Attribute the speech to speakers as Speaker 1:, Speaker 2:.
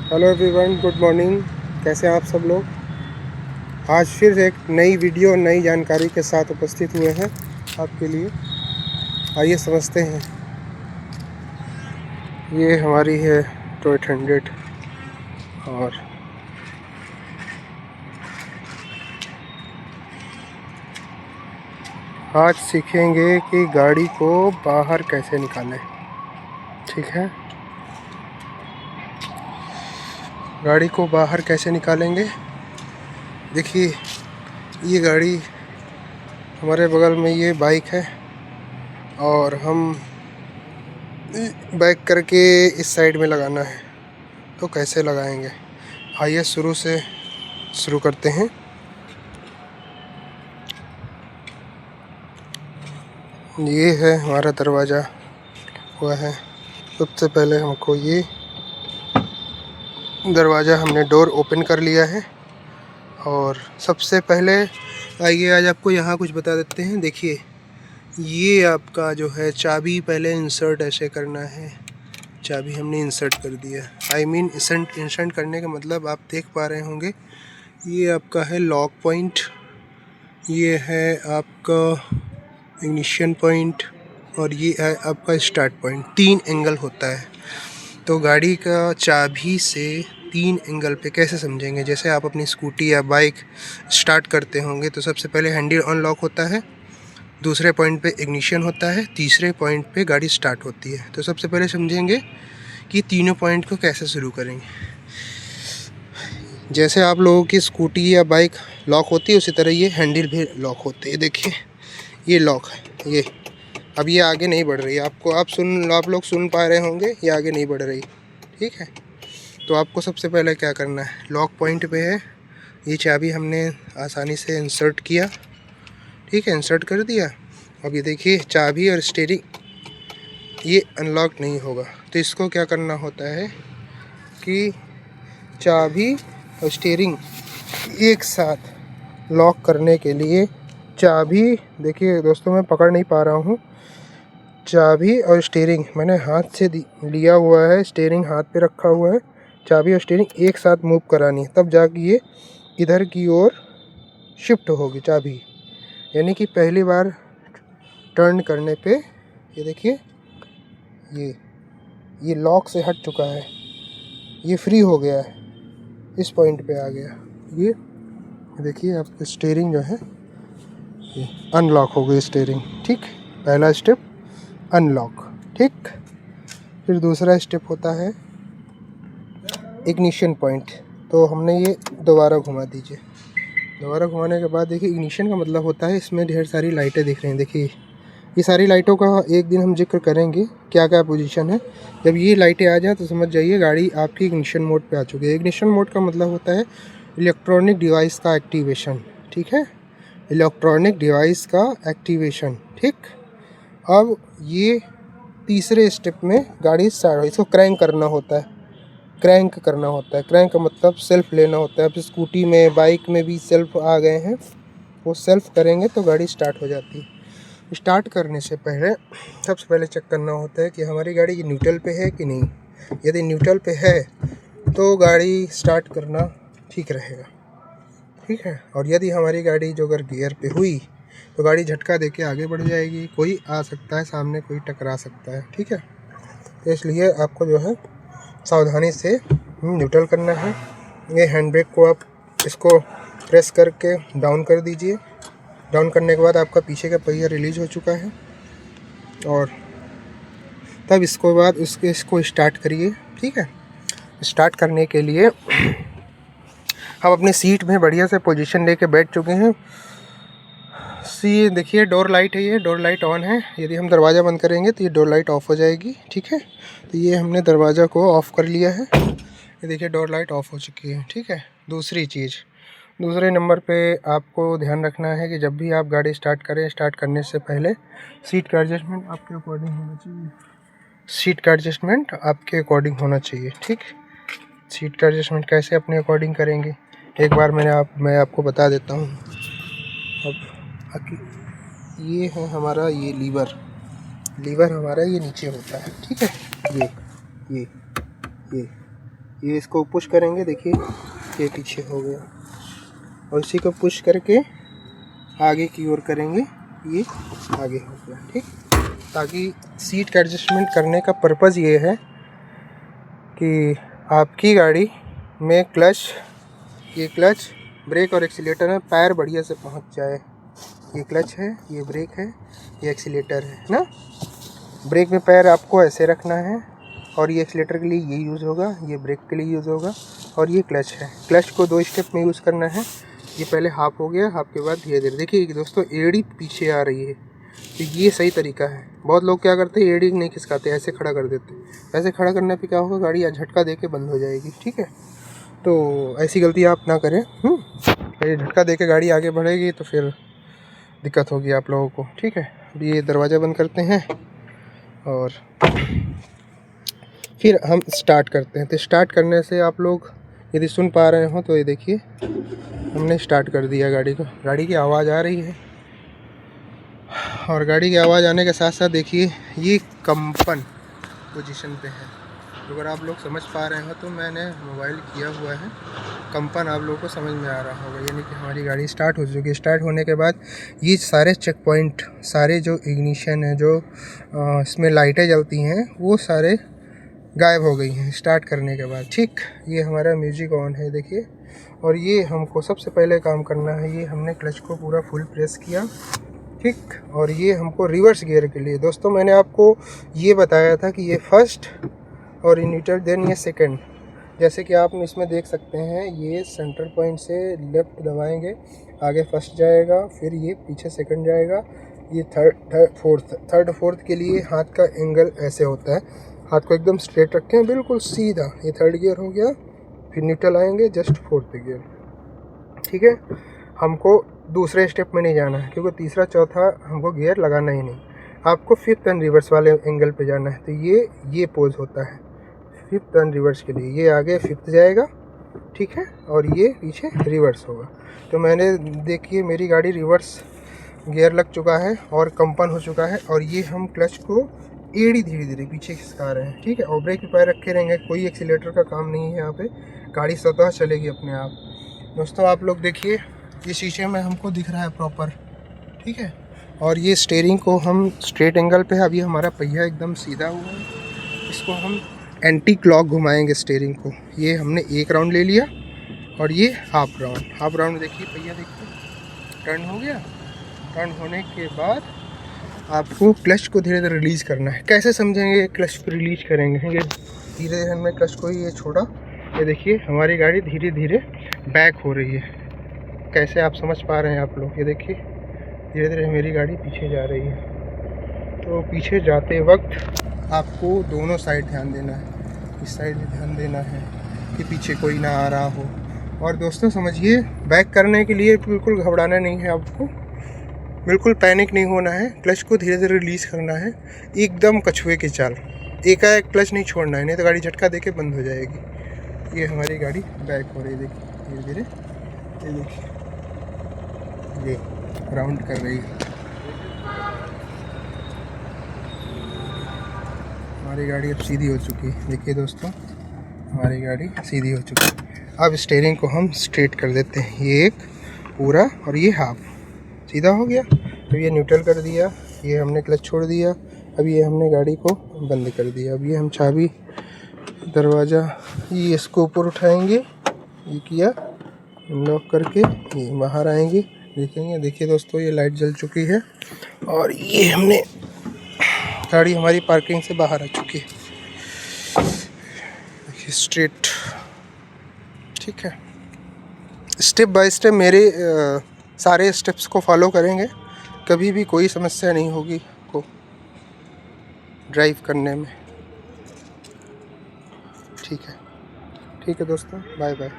Speaker 1: Hello everyone, good morning. कैसे हैं आप सब लोग। आज फिर एक नई वीडियो नई जानकारी के साथ उपस्थित हुए हैं आपके लिए। आइए समझते हैं। ये हमारी है टॉय 800 और आज सीखेंगे कि गाड़ी को बाहर कैसे निकालें। ठीक है, गाड़ी को बाहर कैसे निकालेंगे। देखिए, ये गाड़ी हमारे बगल में ये बाइक है और हम बैक करके इस साइड में लगाना है। तो कैसे लगाएंगे, आइए शुरू से शुरू करते हैं। ये है हमारा दरवाज़ा हुआ है। सबसे पहले हमको ये दरवाज़ा हमने डोर ओपन कर लिया है। और सबसे पहले आइए आज आपको यहाँ कुछ बता देते हैं। देखिए, ये आपका जो है चाबी पहले इंसर्ट ऐसे करना है। चाबी हमने इंसर्ट कर दिया। इंसर्ट करने का मतलब आप देख पा रहे होंगे, ये आपका है लॉक पॉइंट, ये है आपका इग्निशन पॉइंट और ये है आपका स्टार्ट पॉइंट। 3 एंगल होता है। तो गाड़ी का चाबी से 3 एंगल पे कैसे समझेंगे। जैसे आप अपनी स्कूटी या बाइक स्टार्ट करते होंगे तो सबसे पहले हैंडल अनलॉक होता है, दूसरे पॉइंट पे इग्निशन होता है, तीसरे पॉइंट पे गाड़ी स्टार्ट होती है। तो सबसे पहले समझेंगे कि तीनों पॉइंट को कैसे शुरू करेंगे। जैसे आप लोगों की स्कूटी या बाइक लॉक होती है उसी तरह ये हैंडल भी लॉक होते हैं। देखिए, ये लॉक है। ये अब ये आगे नहीं बढ़ रही है। आप लोग सुन पा रहे होंगे, ये आगे नहीं बढ़ रही। ठीक है, तो आपको सबसे पहले क्या करना है, लॉक पॉइंट पे है, ये चाबी हमने आसानी से इंसर्ट किया। ठीक है, इंसर्ट कर दिया। अब ये देखिए, चाबी और स्टीयरिंग ये अनलॉक नहीं होगा। तो इसको क्या करना होता है कि चाबी और स्टीयरिंग एक साथ लॉक करने के लिए चाबी, देखिए दोस्तों मैं पकड़ नहीं पा रहा हूँ, चाबी और स्टीयरिंग मैंने हाथ से लिया हुआ है, स्टीयरिंग हाथ पे रखा हुआ है। चाबी और स्टीयरिंग एक साथ मूव करानी है, तब जाके ये इधर की ओर शिफ्ट होगी चाबी। यानी कि पहली बार टर्न करने पे ये देखिए, ये लॉक से हट चुका है, ये फ्री हो गया है, इस पॉइंट पे आ गया। ये देखिए, आपकी स्टीयरिंग जो है ये अनलॉक हो गई स्टीयरिंग। ठीक, पहला स्टेप अनलॉक। ठीक, फिर दूसरा स्टेप होता है इग्निशन पॉइंट। तो हमने ये दोबारा घुमा दीजिए। दोबारा घुमाने के बाद देखिए, इग्निशन का मतलब होता है इसमें ढेर सारी लाइटें दिख रही हैं। देखिए, ये सारी लाइटों का एक दिन हम जिक्र करेंगे क्या क्या पोजीशन है। जब ये लाइटें आ जाए तो समझ जाइए गाड़ी आपकी इग्निशन मोड पे आ चुकी है। इग्निशन मोड का मतलब होता है इलेक्ट्रॉनिक डिवाइस का एक्टिवेशन। ठीक है, इलेक्ट्रॉनिक डिवाइस का एक्टिवेशन। ठीक, अब ये तीसरे स्टेप में गाड़ी स्टार्ट हो, इसको क्रैंक करना होता है। क्रैंक करना होता है, क्रैंक का मतलब सेल्फ लेना होता है। अब स्कूटी में बाइक में भी सेल्फ आ गए हैं, वो सेल्फ करेंगे तो गाड़ी स्टार्ट हो जाती है। स्टार्ट करने से पहले सबसे पहले चेक करना होता है कि हमारी गाड़ी न्यूट्रल पे है कि नहीं। यदि न्यूट्रल पे है तो गाड़ी स्टार्ट करना ठीक रहेगा। ठीक है, और यदि हमारी गाड़ी जो अगर गियर पे हुई तो गाड़ी झटका देके आगे बढ़ जाएगी। कोई आ सकता है सामने, कोई टकरा सकता है। ठीक है, तो इसलिए आपको जो है सावधानी से न्यूट्रल करना है। ये हैंड ब्रेक को आप इसको प्रेस करके डाउन कर दीजिए। डाउन करने के बाद आपका पीछे का पहिया रिलीज हो चुका है और तब इसको स्टार्ट करिए। ठीक है, स्टार्ट करने के लिए हम अपनी सीट में बढ़िया से पोजीशन लेके बैठ चुके हैं। देखिए, डोर लाइट है, ये डोर लाइट ऑन है। यदि हम दरवाज़ा बंद करेंगे तो ये डोर लाइट ऑफ हो जाएगी। ठीक है, तो ये हमने दरवाज़ा को ऑफ़ कर लिया है। ये देखिए, डोर लाइट ऑफ हो चुकी है। ठीक है, दूसरे नंबर पे आपको ध्यान रखना है कि जब भी आप गाड़ी स्टार्ट करें, स्टार्ट करने से पहले सीट का एडजस्टमेंट आपके अकॉर्डिंग होना चाहिए। सीट का एडजस्टमेंट आपके अकॉर्डिंग होना चाहिए। ठीक, सीट का एडजस्टमेंट कैसे अपने अकॉर्डिंग करेंगे, एक बार मैं आपको बता देता हूँ। अब ये है हमारा ये लीवर हमारा ये नीचे होता है। ठीक है, ये ये इसको पुश करेंगे, देखिए ये पीछे हो गया, और इसी को पुश करके आगे की ओर करेंगे, ये आगे हो गया। ठीक, ताकि सीट का एडजस्टमेंट करने का पर्पज़ ये है कि आपकी गाड़ी में क्लच, ये क्लच, ब्रेक और एक्सीलेटर में पैर बढ़िया से पहुंच जाए। ये क्लच है, ये ब्रेक है, ये एक्सीलेटर है ना। ब्रेक में पैर आपको ऐसे रखना है, और ये एक्सीलेटर के लिए ये यूज़ होगा, ये ब्रेक के लिए यूज़ होगा, और ये क्लच है। क्लच को 2 स्टेप में यूज़ करना है। ये पहले हाफ हो गया, हाफ के बाद धीरे धीरे। देखिए दोस्तों, एड़ी पीछे आ रही है, तो ये सही तरीका है। बहुत लोग क्या करते हैं, एड़ी नहीं खिसकाते, ऐसे खड़ा कर देते। ऐसे खड़ा करने पे क्या होगा, गाड़ी झटका दे के बंद हो जाएगी। ठीक है, तो ऐसी गलती आप ना करें। झटका दे के गाड़ी आगे बढ़ेगी तो फिर दिक्कत होगी आप लोगों को। ठीक है, अब ये दरवाज़ा बंद करते हैं और फिर हम स्टार्ट करते हैं। तो स्टार्ट करने से आप लोग यदि सुन पा रहे हो तो ये देखिए, हमने स्टार्ट कर दिया गाड़ी को। गाड़ी की आवाज़ आ रही है, और गाड़ी की आवाज़ आने के साथ साथ देखिए ये कंपन पोजीशन पे है। अगर आप लोग समझ पा रहे हो तो मैंने मोबाइल किया हुआ है, कंपन आप लोगों को समझ में आ रहा होगा, यानी कि हमारी गाड़ी स्टार्ट हो चुकी है। स्टार्ट होने के बाद ये सारे चेक पॉइंट, सारे जो इग्निशन है, जो इसमें लाइटें जलती हैं, वो सारे गायब हो गई हैं स्टार्ट करने के बाद। ठीक, ये हमारा म्यूजिक ऑन है देखिए। और ये हमको सबसे पहले काम करना है, ये हमने क्लच को पूरा फुल प्रेस किया। ठीक, और ये हमको रिवर्स गियर के लिए, दोस्तों मैंने आपको ये बताया था कि ये फर्स्ट और न्यूट्रल, देन ये सेकंड। जैसे कि आप इसमें देख सकते हैं, ये सेंटर पॉइंट से लेफ़्ट दबाएंगे, आगे फर्स्ट जाएगा, फिर ये पीछे सेकंड जाएगा, ये थर्ड फोर्थ के लिए हाथ का एंगल ऐसे होता है। हाथ को एकदम स्ट्रेट रखें, बिल्कुल सीधा। ये थर्ड गियर हो गया, फिर न्यूट्रल आएंगे, जस्ट फोर्थ गियर। ठीक है, हमको दूसरे स्टेप में नहीं जाना है, क्योंकि तीसरा चौथा हमको गियर लगाना ही नहीं। आपको फिफ्थ एंड रिवर्स वाले एंगल पे जाना है। तो ये पोज होता है फिफ्थ एंड रिवर्स के लिए। ये आगे फिफ्थ जाएगा, ठीक है, और ये पीछे रिवर्स होगा। तो मैंने देखिए मेरी गाड़ी रिवर्स गियर लग चुका है और कंपन हो चुका है, और ये हम क्लच को एड़ी धीरे धीरे पीछे खिसका रहे हैं। ठीक है, और ब्रेक पे पैर रखे रहेंगे, कोई एक्सीलेटर का काम नहीं है यहाँ पे, गाड़ी स्वतः चलेगी अपने आप। दोस्तों आप लोग देखिए, ये शीशे में हमको दिख रहा है प्रॉपर। ठीक है, और ये स्टीयरिंग को हम स्ट्रेट एंगल पे है। अभी हमारा पहिया एकदम सीधा हुआ है, इसको हम एंटी क्लॉक घुमाएंगे स्टीयरिंग को। ये हमने 1 राउंड ले लिया, और ये हाफ राउंड देखिए, पहिया देखिए टर्न हो गया। टर्न होने के बाद आपको क्लच को धीरे धीरे रिलीज़ करना है। कैसे समझेंगे क्लच को रिलीज करेंगे? ये धीरे धीरे हमने क्लच को ये छोड़ा, ये देखिए हमारी गाड़ी धीरे धीरे बैक हो रही है। कैसे आप समझ पा रहे हैं आप लोग? ये देखिए धीरे धीरे मेरी गाड़ी पीछे जा रही है। तो पीछे जाते वक्त आपको दोनों साइड ध्यान देना है, इस साइड भी ध्यान देना है कि पीछे कोई ना आ रहा हो। और दोस्तों समझिए, बैक करने के लिए बिल्कुल घबराना नहीं है आपको, बिल्कुल पैनिक नहीं होना है। क्लच को धीरे धीरे रिलीज़ करना है, एकदम कछुए की चाल, एकाएक क्लच नहीं छोड़ना है, नहीं तो गाड़ी झटका देके बंद हो जाएगी। ये हमारी गाड़ी बैक हो रही है, देखिए धीरे धीरे, ये देखिए ये राउंड कर रही है। हमारी गाड़ी अब सीधी हो चुकी है। देखिए दोस्तों, हमारी गाड़ी सीधी हो चुकी है। अब स्टीयरिंग को हम स्ट्रेट कर देते हैं, ये एक पूरा और ये हाफ सीधा हो गया। तो ये न्यूट्रल कर दिया, ये हमने क्लच छोड़ दिया, अब ये हमने गाड़ी को बंद कर दिया। अब ये हम चाबी दरवाज़ा ये इसको ऊपर उठाएंगे, ये किया लॉक करके, ये बाहर आएंगे, देखेंगे। देखिए दोस्तों, ये लाइट जल चुकी है और ये हमने गाड़ी हमारी पार्किंग से बाहर आ चुकी है। देखिए स्ट्रेट, ठीक है। स्टेप बाय स्टेप मेरे सारे स्टेप्स को फॉलो करेंगे, कभी भी कोई समस्या नहीं होगी को ड्राइव करने में। ठीक है दोस्तों, बाय बाय।